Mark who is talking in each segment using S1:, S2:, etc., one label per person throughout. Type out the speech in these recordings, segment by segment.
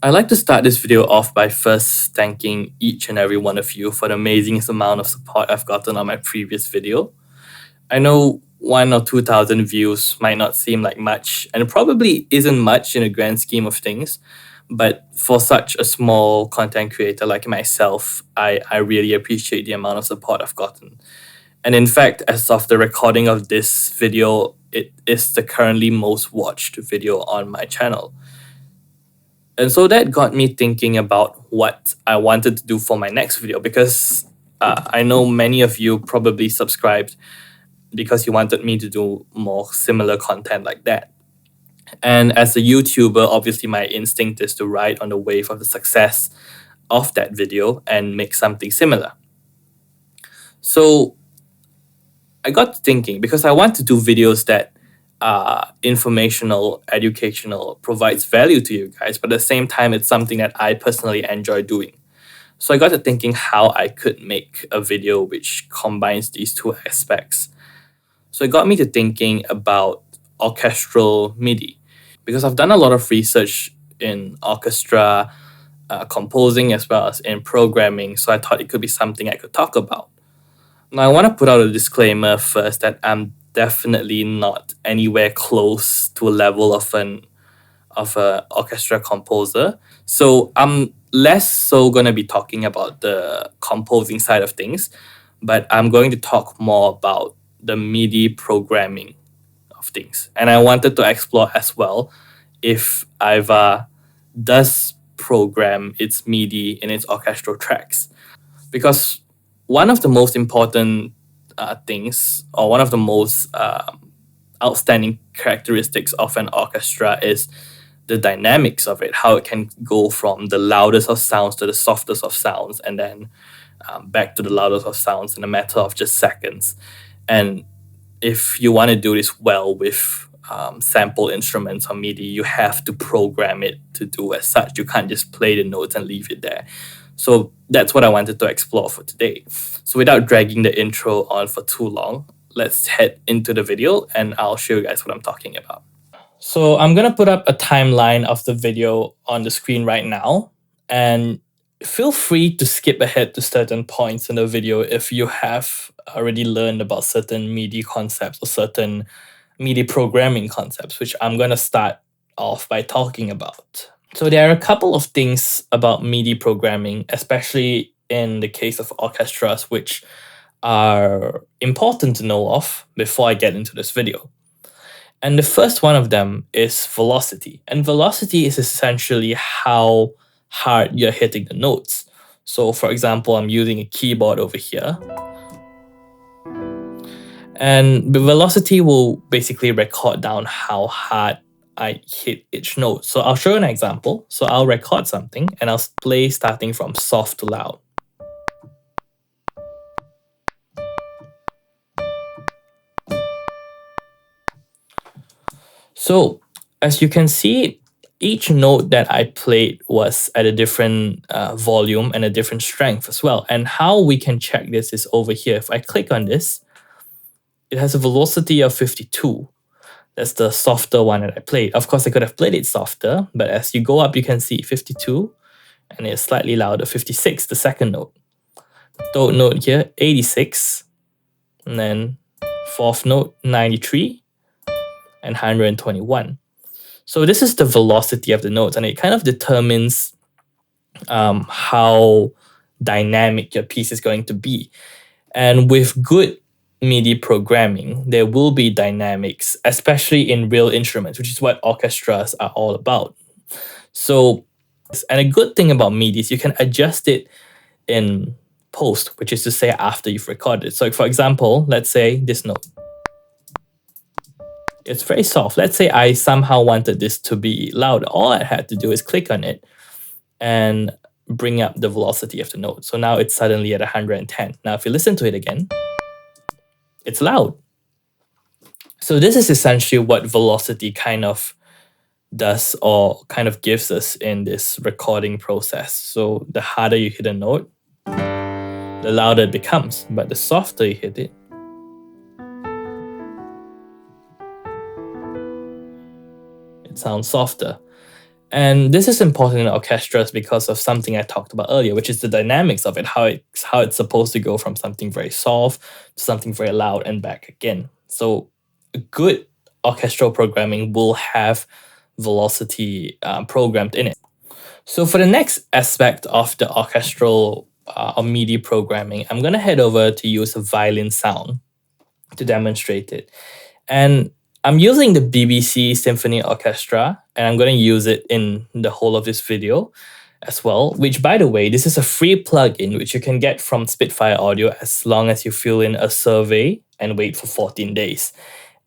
S1: I'd like to start this video off by first thanking each and every one of you for the amazing amount of support I've gotten on my previous video. I know 1,000 or 2,000 views might not seem like much, and it probably isn't much in the grand scheme of things, but for such a small content creator like myself, I really appreciate the amount of support I've gotten. And in fact, as of the recording of this video, it is the currently most watched video on my channel. And so that got me thinking about what I wanted to do for my next video, because I know many of you probably subscribed because you wanted me to do more similar content like that. And as a YouTuber, obviously my instinct is to ride on the wave of the success of that video and make something similar. So I got thinking, because I want to do videos that are informational, educational, provides value to you guys, but at the same time, it's something that I personally enjoy doing. So I got to thinking how I could make a video which combines these two aspects. So it got me to thinking about orchestral MIDI, because I've done a lot of research in orchestra composing as well as in programming, so I thought it could be something I could talk about. Now, I want to put out a disclaimer first that I'm definitely not anywhere close to a level of an orchestra composer. So I'm less so going to be talking about the composing side of things, but I'm going to talk more about the MIDI programming of things. And I wanted to explore as well if AIVA does program its MIDI in its orchestral tracks. Because one of the most important things, or one of the most outstanding characteristics of an orchestra, is the dynamics of it, how it can go from the loudest of sounds to the softest of sounds, and then back to the loudest of sounds in a matter of just seconds. And if you want to do this well with sample instruments or MIDI, you have to program it to do as such. You can't just play the notes and leave it there. So that's what I wanted to explore for today. So without dragging the intro on for too long, let's head into the video and I'll show you guys what I'm talking about. So I'm going to put up a timeline of the video on the screen right now, and feel free to skip ahead to certain points in the video if you have already learned about certain MIDI concepts or certain MIDI programming concepts, which I'm going to start off by talking about. So there are a couple of things about MIDI programming, especially in the case of orchestras, which are important to know of before I get into this video. And the first one of them is velocity. And velocity is essentially how hard you're hitting the notes. So for example, I'm using a keyboard over here. And the velocity will basically record down how hard I hit each note. So I'll show you an example. So I'll record something and I'll play starting from soft to loud. So as you can see, each note that I played was at a different volume and a different strength as well. And how we can check this is over here. If I click on this, it has a velocity of 52. That's the softer one that I played. Of course, I could have played it softer, but as you go up, you can see 52, and it's slightly louder, 56, the second note. Third note here, 86, and then fourth note, 93, and 121. So this is the velocity of the notes, and it kind of determines how dynamic your piece is going to be. And with good MIDI programming, there will be dynamics, especially in real instruments, which is what orchestras are all about. So, and a good thing about MIDI is you can adjust it in post, which is to say after you've recorded. So for example, let's say this note. It's very soft. Let's say I somehow wanted this to be loud. All I had to do is click on it and bring up the velocity of the note. So now it's suddenly at 110. Now if you listen to it again, it's loud. So this is essentially what velocity kind of does, or kind of gives us in this recording process. So the harder you hit a note, the louder it becomes, but the softer you hit it, it sounds softer. And this is important in orchestras because of something I talked about earlier, which is the dynamics of it, how it's supposed to go from something very soft to something very loud and back again. So good orchestral programming will have velocity programmed in it. So for the next aspect of the orchestral or MIDI programming, I'm going to head over to use a violin sound to demonstrate it. And I'm using the BBC Symphony Orchestra, and I'm going to use it in the whole of this video as well, which, by the way, this is a free plugin which you can get from Spitfire Audio as long as you fill in a survey and wait for 14 days.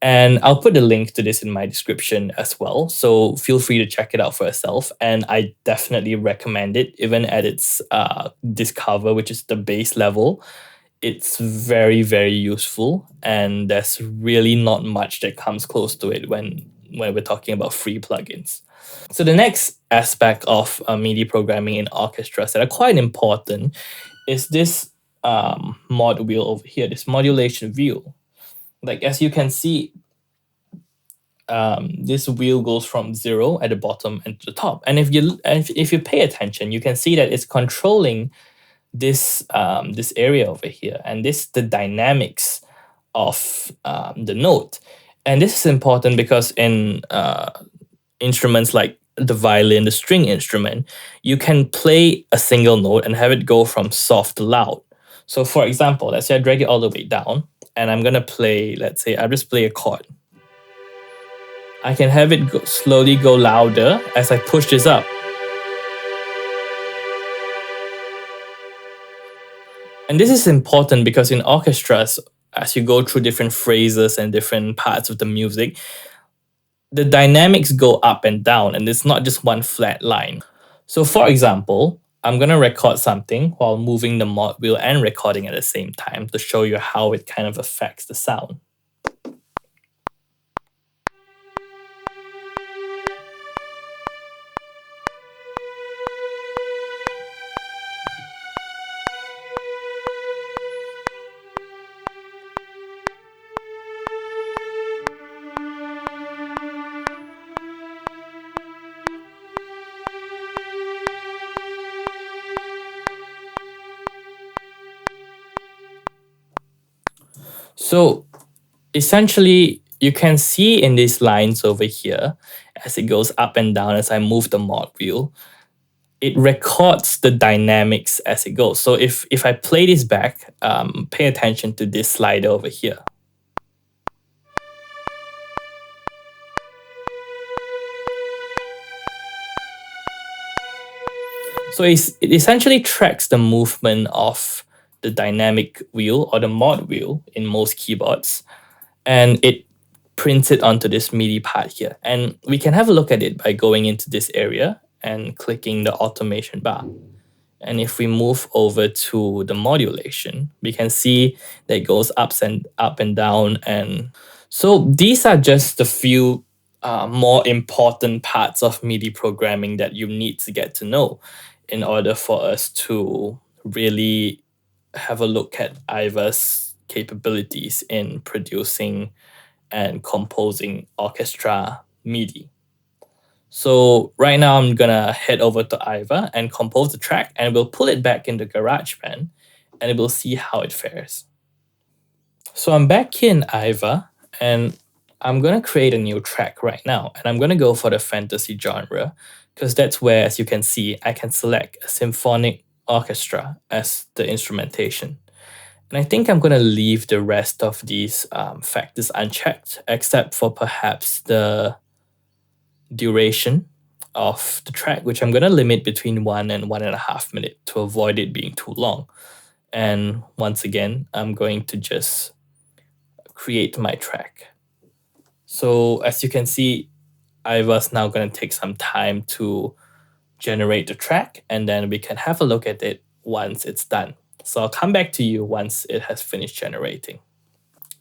S1: And I'll put the link to this in my description as well. So feel free to check it out for yourself. And I definitely recommend it, even at its Discover, which is the base level. It's very, very useful. And there's really not much that comes close to it when we're talking about free plugins. So the next aspect of MIDI programming in orchestras that are quite important is this mod wheel over here, this modulation wheel. Like as you can see, this wheel goes from 0 at the bottom and to the top. And if you pay attention, you can see that it's controlling this this area over here, and this the dynamics of the note. And this is important because in instruments like the violin, the string instrument, you can play a single note and have it go from soft to loud. So for example, let's say I drag it all the way down and I'm gonna play, let's say I just play a chord. I can have it slowly go louder as I push this up. And this is important because in orchestras, as you go through different phrases and different parts of the music, the dynamics go up and down, and it's not just one flat line. So for example, I'm going to record something while moving the mod wheel and recording at the same time to show you how it kind of affects the sound. So essentially, you can see in these lines over here, as it goes up and down as I move the mod wheel, it records the dynamics as it goes. So if I play this back, pay attention to this slider over here. So it essentially tracks the movement of the dynamic wheel or the mod wheel in most keyboards, and it prints it onto this MIDI part here. And we can have a look at it by going into this area and clicking the automation bar. And if we move over to the modulation, we can see that it goes up and down. And so these are just a few more important parts of MIDI programming that you need to get to know in order for us to really have a look at AIVA's capabilities in producing and composing orchestra MIDI. So right now I'm gonna head over to AIVA and compose the track, and we'll pull it back into GarageBand and we'll see how it fares. So I'm back here in AIVA and I'm gonna create a new track right now, and I'm gonna go for the fantasy genre because that's where, as you can see, I can select a symphonic orchestra as the instrumentation. And I think I'm going to leave the rest of these factors unchecked, except for perhaps the duration of the track, which I'm going to limit between 1 and 1.5 minutes to avoid it being too long. And once again, I'm going to just create my track. So as you can see, AIVA's now going to take some time to generate the track, and then we can have a look at it once it's done. So I'll come back to you once it has finished generating.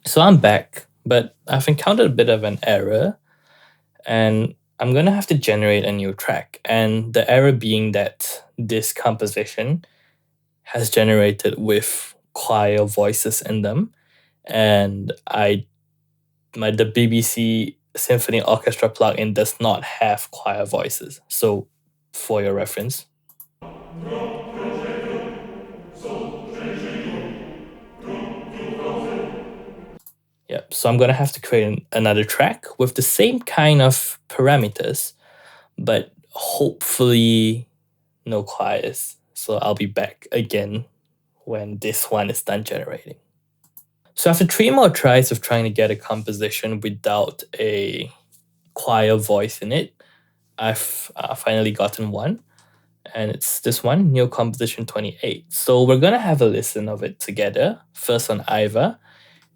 S1: So I'm back, but I've encountered a bit of an error, and I'm going to have to generate a new track. And the error being that this composition has generated with choir voices in them, and the BBC Symphony Orchestra plugin does not have choir voices. So for your reference. Yep, so I'm gonna have to create another track with the same kind of parameters, but hopefully no choirs. So I'll be back again when this one is done generating. So after 3 more tries of trying to get a composition without a choir voice in it, I've finally gotten one. And it's this one, New Composition 28. So we're gonna have a listen of it together, first on AIVA,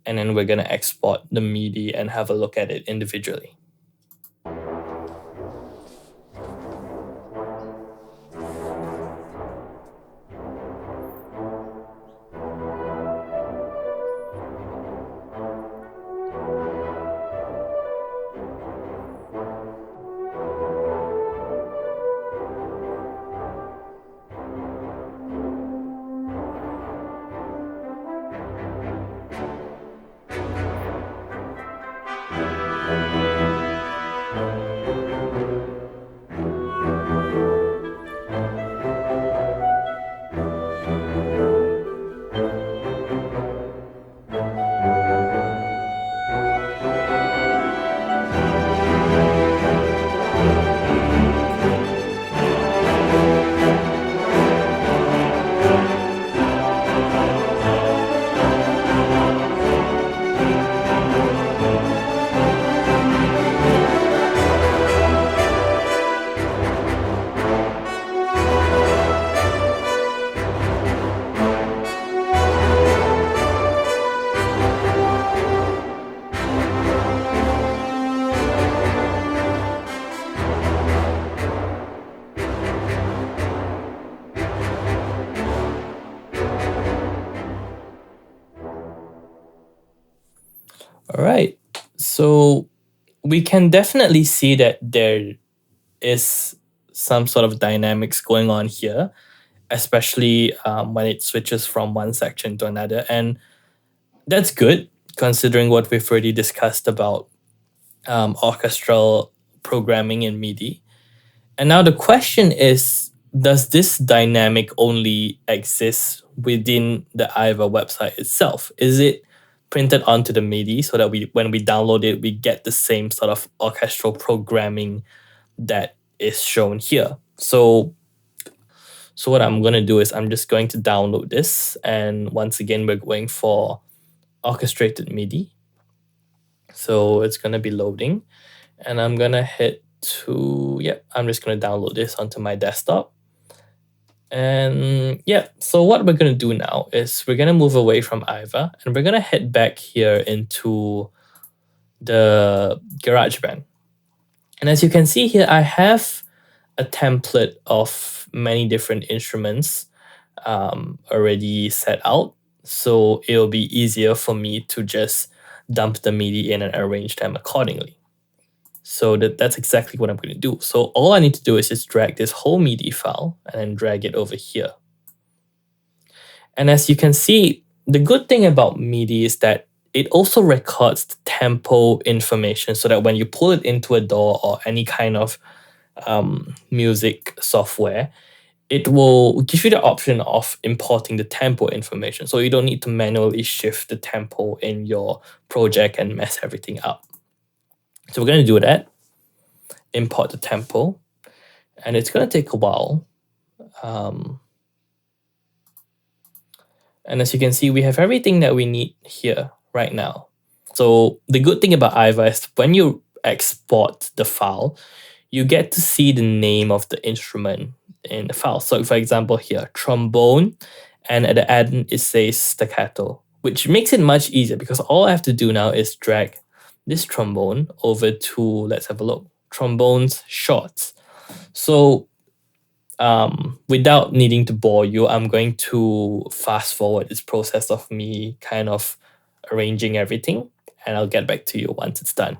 S1: and then we're gonna export the MIDI and have a look at it individually. All right, so we can definitely see that there is some sort of dynamics going on here, especially when it switches from one section to another. And that's good, considering what we've already discussed about orchestral programming in MIDI. And now the question is, does this dynamic only exist within the AIVA website itself? Is it printed onto the MIDI so that when we download it, we get the same sort of orchestral programming that is shown here? So what I'm going to do is I'm just going to download this. And once again, we're going for orchestrated MIDI. So it's going to be loading. And I'm going to hit to, I'm just going to download this onto my desktop. And so what we're going to do now is we're going to move away from AIVA and we're going to head back here into the GarageBand. And as you can see here, I have a template of many different instruments already set out. So it'll be easier for me to just dump the MIDI in and arrange them accordingly. So that's exactly what I'm going to do. So all I need to do is just drag this whole MIDI file and then drag it over here. And as you can see, the good thing about MIDI is that it also records the tempo information so that when you pull it into a DAW or any kind of music software, it will give you the option of importing the tempo information. So you don't need to manually shift the tempo in your project and mess everything up. So we're going to do that, import the tempo, and it's going to take a while. And as you can see, we have everything that we need here right now. So the good thing about AIVA is when you export the file, you get to see the name of the instrument in the file. So for example here, trombone, and at the end it says staccato, which makes it much easier because all I have to do now is drag this trombone over to, let's have a look, trombones shorts. So without needing to bore you, I'm going to fast forward this process of me kind of arranging everything, and I'll get back to you once it's done.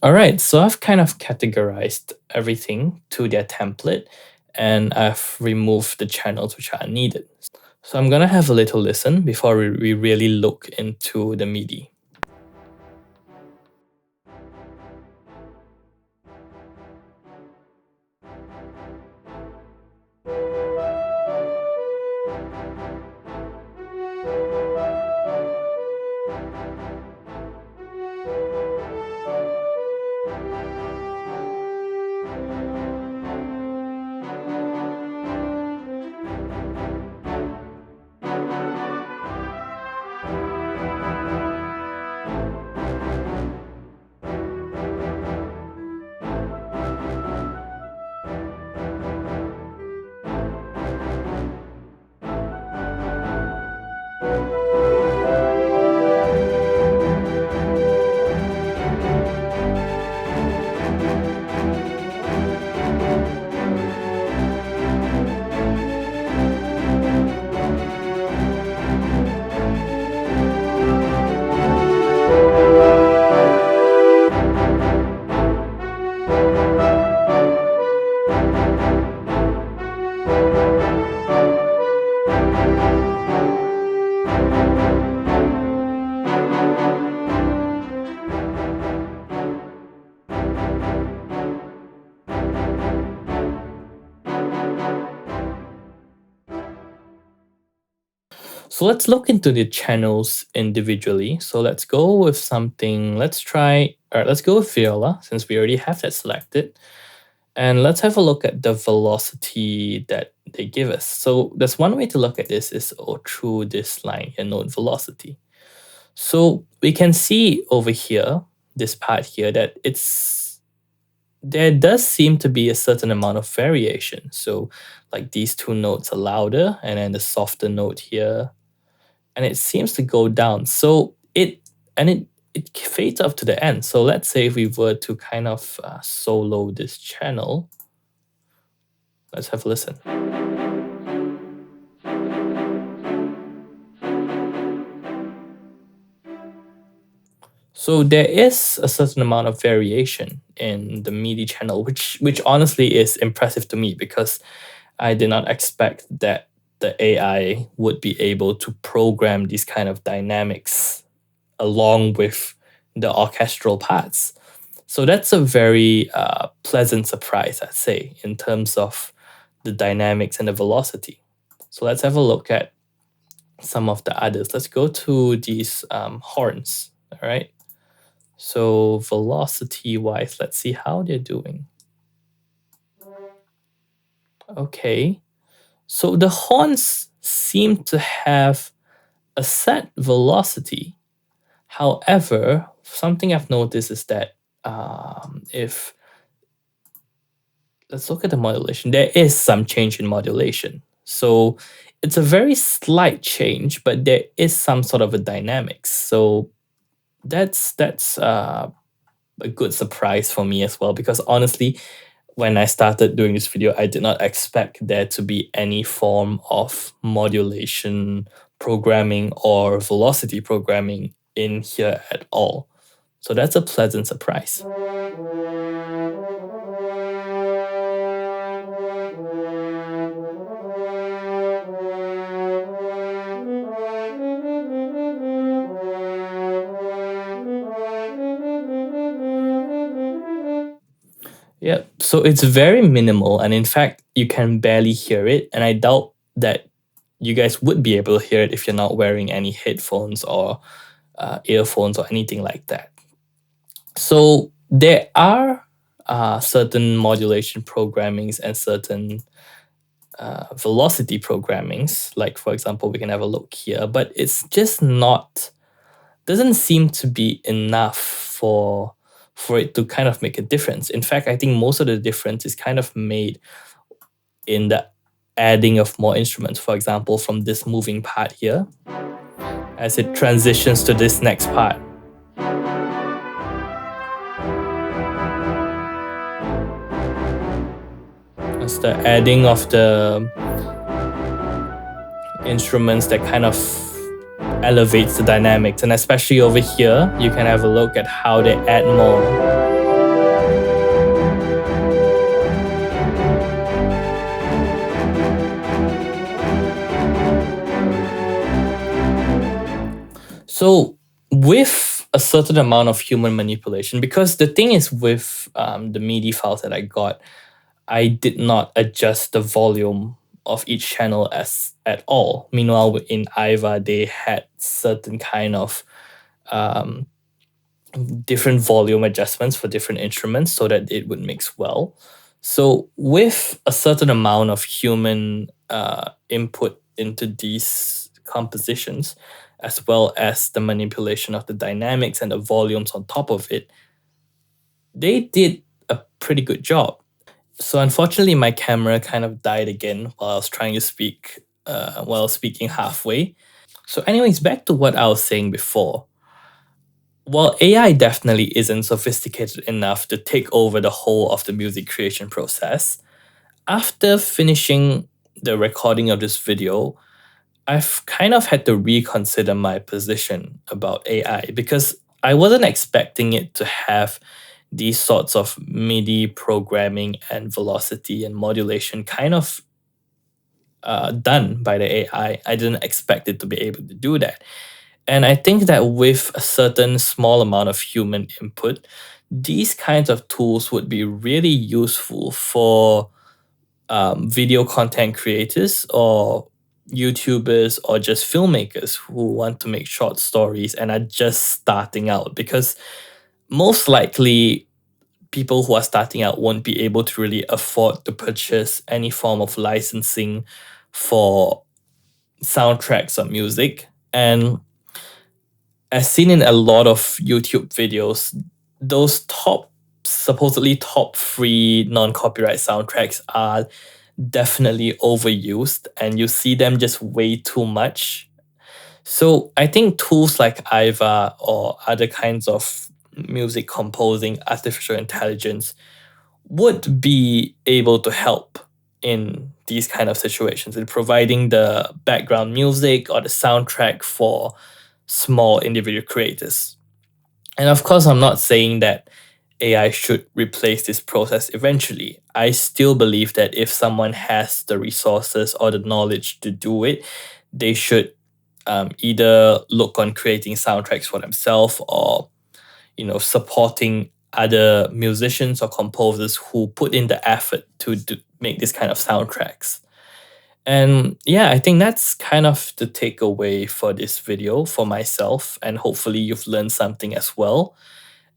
S1: All right, so I've kind of categorized everything to their template, and I've removed the channels which are needed. So I'm gonna have a little listen before we really look into the MIDI. So let's look into the channels individually. So let's go with something, let's go with viola since we already have that selected. And let's have a look at the velocity that they give us. So there's one way to look at this is through this line here, note velocity. So we can see over here, this part here, that there does seem to be a certain amount of variation. So like these two notes are louder and then the softer note here, and it seems to go down. So it fades up to the end. So let's say if we were to kind of solo this channel, let's have a listen. So there is a certain amount of variation in the MIDI channel, which honestly is impressive to me because I did not expect that the AI would be able to program these kind of dynamics along with the orchestral parts. So that's a very pleasant surprise, I'd say, in terms of the dynamics and the velocity. So let's have a look at some of the others. Let's go to these horns, all right? So velocity-wise, let's see how they're doing. Okay, so the horns seem to have a set velocity. However, something I've noticed is that if let's look at the modulation, there is some change in modulation. So it's a very slight change, but there is some sort of a dynamics. So that's a good surprise for me as well, because honestly, when I started doing this video, I did not expect there to be any form of modulation programming or velocity programming in here at all. So that's a pleasant surprise. Yeah, so it's very minimal, and in fact, you can barely hear it, and I doubt that you guys would be able to hear it if you're not wearing any headphones or earphones or anything like that. So there are certain modulation programmings and certain velocity programmings, like for example, we can have a look here, but it's just doesn't seem to be enough for it to kind of make a difference. In fact, I think most of the difference is kind of made in the adding of more instruments. For example, from this moving part here, as it transitions to this next part. It's the adding of the instruments that kind of elevates the dynamics, and especially over here you can have a look at how they add more. So with a certain amount of human manipulation, because the thing is with the MIDI files that I got, I did not adjust the volume of each channel as at all. Meanwhile, in AIVA, they had certain kind of um, different volume adjustments for different instruments so that it would mix well. So with a certain amount of human input into these compositions, as well as the manipulation of the dynamics and the volumes on top of it, they did a pretty good job. So unfortunately, my camera kind of died again while I was trying to speak, while speaking halfway. So anyways, back to what I was saying before. While AI definitely isn't sophisticated enough to take over the whole of the music creation process, after finishing the recording of this video, I've kind of had to reconsider my position about AI because I wasn't expecting it to have these sorts of MIDI programming and velocity and modulation kind of done by the AI. I didn't expect it to be able to do that. And I think that with a certain small amount of human input, these kinds of tools would be really useful for video content creators or YouTubers or just filmmakers who want to make short stories and are just starting out. Because most likely, people who are starting out won't be able to really afford to purchase any form of licensing for soundtracks or music. And as seen in a lot of YouTube videos, those supposedly top free non-copyright soundtracks are definitely overused and you see them just way too much. So I think tools like AIVA or other kinds of music composing artificial intelligence would be able to help in these kind of situations in providing the background music or the soundtrack for small individual creators. And of course, I'm not saying that AI should replace this process eventually. I still believe that if someone has the resources or the knowledge to do it, they should either look on creating soundtracks for themselves or supporting other musicians or composers who put in the effort to make this kind of soundtracks. And yeah, I think that's kind of the takeaway for this video for myself, and hopefully you've learned something as well.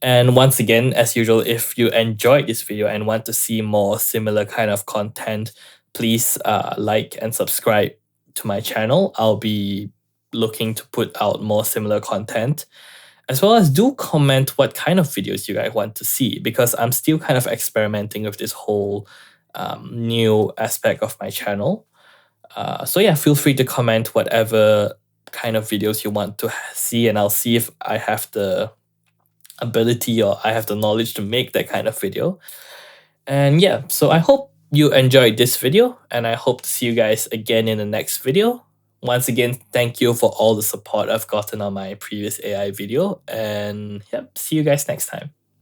S1: And once again, as usual, if you enjoyed this video and want to see more similar kind of content, please like and subscribe to my channel. I'll be looking to put out more similar content, as well as do comment what kind of videos you guys want to see, because I'm still kind of experimenting with this whole new aspect of my channel. So yeah, feel free to comment whatever kind of videos you want to see, and I'll see if I have the ability or I have the knowledge to make that kind of video. And yeah, so I hope you enjoyed this video, and I hope to see you guys again in the next video. Once again, thank you for all the support I've gotten on my previous AI video, and yep, see you guys next time.